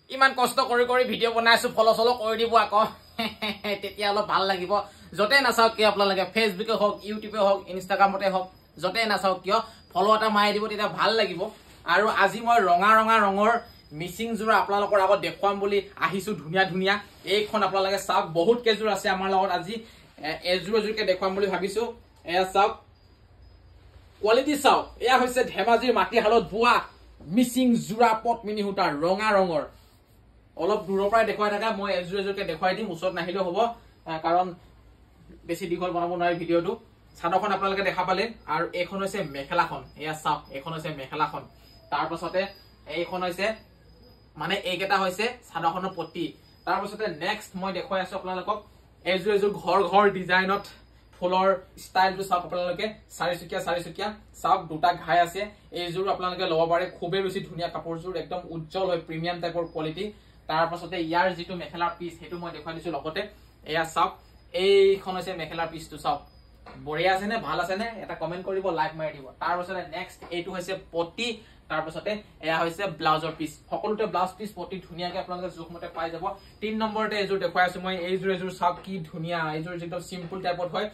ইমান কষ্ট কৰি কৰি ভিডিও বনাইছো ফলো চলো কৰি দিব আকৌ তেতিয়া অলপ ভাল লাগিব যতে নাচাওক কি আপোনালোকে ফেসবুকে হওক ইউটিউবে হওক ইনষ্টাগ্ৰামতে হওক যতে নাচাওক কিয় ফলো এটা মাৰি দিব তেতিয়া ভাল লাগিব আৰু আজি মই ৰঙা ৰঙা ৰঙৰ মিচিং জোৰা আপোনালোকৰ আগত দেখুৱাম বুলি আহিছো ধুনিয়া ধুনিয়া এইখন আপোনালোকে চাওক বহুত কেজোৰ আছে আমাৰ লগত আজি এজুৰকে দেখুৱাম বুলি ভাবিছো এয়া চাওক কোৱালিটি চাওক এয়া হৈছে ধেমাজিৰ মাটি হালত বুৱা মিচিং জোৰা পটমিনি হুটা ৰঙা ৰঙৰ অলপ দূৰৰ পৰা দেখুৱাই থাকা মই এজুৰকে দেখুৱাই দিম ওচৰত নাহিলে হ'ব কাৰণ বেছি দীঘল বনাব নোৱাৰি ভিডিওটো চাদৰখন আপোনালোকে দেখা পালে আৰু এইখন হৈছে মেখেলাখন এয়া চাওক এইখন হৈছে মেখেলাখন তাৰ পাছতে এইখন হৈছে মানে এইকেটা হৈছে চাদৰখনৰ পটি তাৰ পাছতে নেক্সট মই দেখুৱাই আছো আপোনালোকক এজুৰ ঘৰ ঘৰ ডিজাইনত ফুলৰ ষ্টাইলটো চাওক আপোনালোকে চাৰিচুকীয়া চাওক দুটা ঘাই আছে এইজোৰ আপোনালোকে ল'ব পাৰে খুবেই বেছি ধুনীয়া কাপোৰজোৰ একদম উজ্জ্বল হয় প্ৰিমিয়াম টাইপৰ কোৱালিটি তাৰ পাছতে ইয়াৰ যিটো মেখেলাৰ পিস হেতু মই দেখুৱাই দিছো লগতে এয়া চাওক এইখন হৈছে মেখেলাৰ পিসটো চাওক বঢ়িয়া আছে নে ভাল আছে নে এটা কমেন্ট কৰিব লাইক মাৰি দিব তাৰ পাছতে নেক্সট এইটো হৈছে পটি তাৰ পাছতে এয়া হৈছে ব্লাউজৰ পিস সকলোতে ব্লাউজ পিস পটি ধুনিয়াকে আপোনালোকে জোখমতে পাই যাব 3 নম্বৰতে এজোৰ দেখুৱাই আছো মই এইজোৰ চাওক কি ধুনিয়া এইজোৰ যেটো সিম্পল টাইপত হয়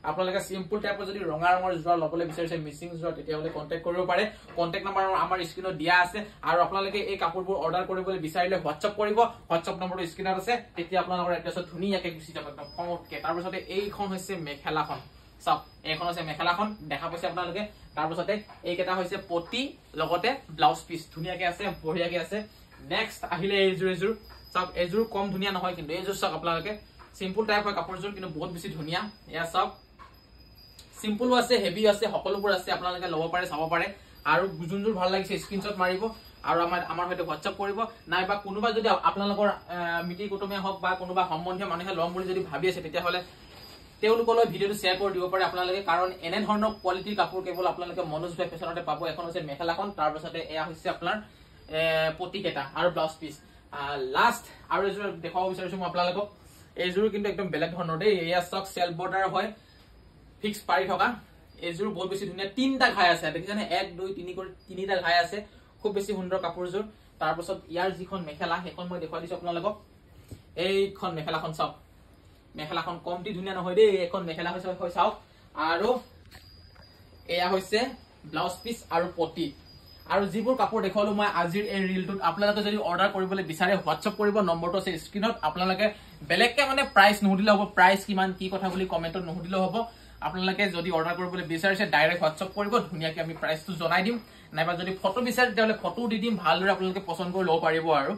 আপোনালোকে সিম্পল টাইপৰ যদি ৰঙা ৰঙৰ জোৰা লবলৈ বিচাৰিছে মিচিং জোৰা তেতিয়া হলে কন্টাক্ট কৰিব পাৰে কন্টাক্ট নম্বৰ আমাৰ স্ক্ৰিনত দিয়া আছে আৰু আপোনালোকে এই কাপোৰবোৰ অৰ্ডাৰ কৰিবলৈ বিচাৰিলে WhatsApp কৰিব WhatsApp নম্বৰটো স্ক্ৰিনত আছে তেতিয়া আপোনালোকৰ এড্ৰেছত ধুনিয়াকে গুচি যাব একদম কমতকে তাৰ পাছতে এইখন হৈছে মেখেলাখন চাওক এইখন হৈছে মেখেলাখন দেখা পাইছে আপোনালোকে তাৰ পাছতে এইকেটা হৈছে পটি লগতে ব্লাউজ পিস ধুনিয়াকে আছে বঢ়িয়াকে আছে নেক্সট আহিলে এইজোৰ চাওক এইজোৰ কম ধুনিয়া নহয় কিন্তু এইজোৰ চাওক আপোনালোকে সিম্পল টাইপ হয় কাপোৰজোৰ কিন্তু বহুত বেছি ধুনিয়া এয়া চাওক সিম্পলও আছে হেভি আছে সকলোবোৰ আছে আপোনালোকে ল'ব পাৰে চাব পাৰে আৰু যোনজোৰ ভাল লাগিছে স্ক্ৰিনশ্বট মাৰিব আৰু আমাৰ হয়তো WhatsApp কৰিব নাইবা কোনোবা যদি আপোনালোকৰ মিটি কুটুমে হওক বা কোনোবা সম্বন্ধীয় মানুহে ল'ম বুলি যদি ভাবি আছে তেতিয়া হলে তেওঁলোকলৈ ভিডিওটো শেয়াৰ কৰি দিব পাৰে আপোনালোকে কাৰণ এনে ধৰণৰ কোৱালিটিৰ কাপোৰ কেৱল আপোনালোকে মনোজ ভাই ফেশনতে পাব এখন হৈছে মেখেলাখন তাৰ পাছতে এয়া হৈছে আপোনাৰ পটিকেটা আৰু ব্লাউজ পিস লাষ্ট আৰু এজোৰ দেখাব বিচাৰিছো মই আপোনালোকক এইজোৰ কিন্তু একদম বেলেগ ধৰণৰ দেই এয়া চাওক সেলফ বৰ্ডাৰ হয় ফিক্স পাৰি থকা এইজোৰ বহুত বেছি ধুনিয়া তিনটা ঘাই আছে দেখিছানে 1 2 3 কৰি তিনিটা ঘাই আছে খুব বেছি সুন্দৰ কাপোৰজোৰ তাৰ পাছত ইয়াৰ যিখন মেখেলা হেখন মই দেখুৱাই দিছো আপোনালোকক এইখন মেখেলাখন চাওক মেখেলাখন কমটি ধুনিয়া নহয় দেই এখন মেখেলা হৈছে চাওক আৰু এয়া হৈছে ব্লাউজ পিস আৰু পটি আৰু যিবোৰ কাপোৰ দেখুৱালো মই আজিৰ এই ৰিলটোত আপোনালোকে যদি অৰ্ডাৰ কৰিবলৈ বিচাৰে WhatsApp কৰিব নম্বৰটো আছে স্ক্ৰিনত আপোনালোকে বেলেগকে মানে প্ৰাইস নুদিলে হ'ব প্ৰাইস কিমান কি কথা বুলি কমেন্টত নুদিলে হ'ব আপোনালোকে যদি অৰ্ডাৰ কৰিবলৈ বিচাৰিছে ডাইৰেক্ট WhatsApp কৰিব ধুনিয়াকে আমি প্ৰাইসটো জনাই দিম নাইবা যদি ফটো বিচাৰে তেতিয়াহলে ফটো দি দিম ভালদৰে আপোনালোকে পছন্দ কৰি ল'ব পাৰিব আৰু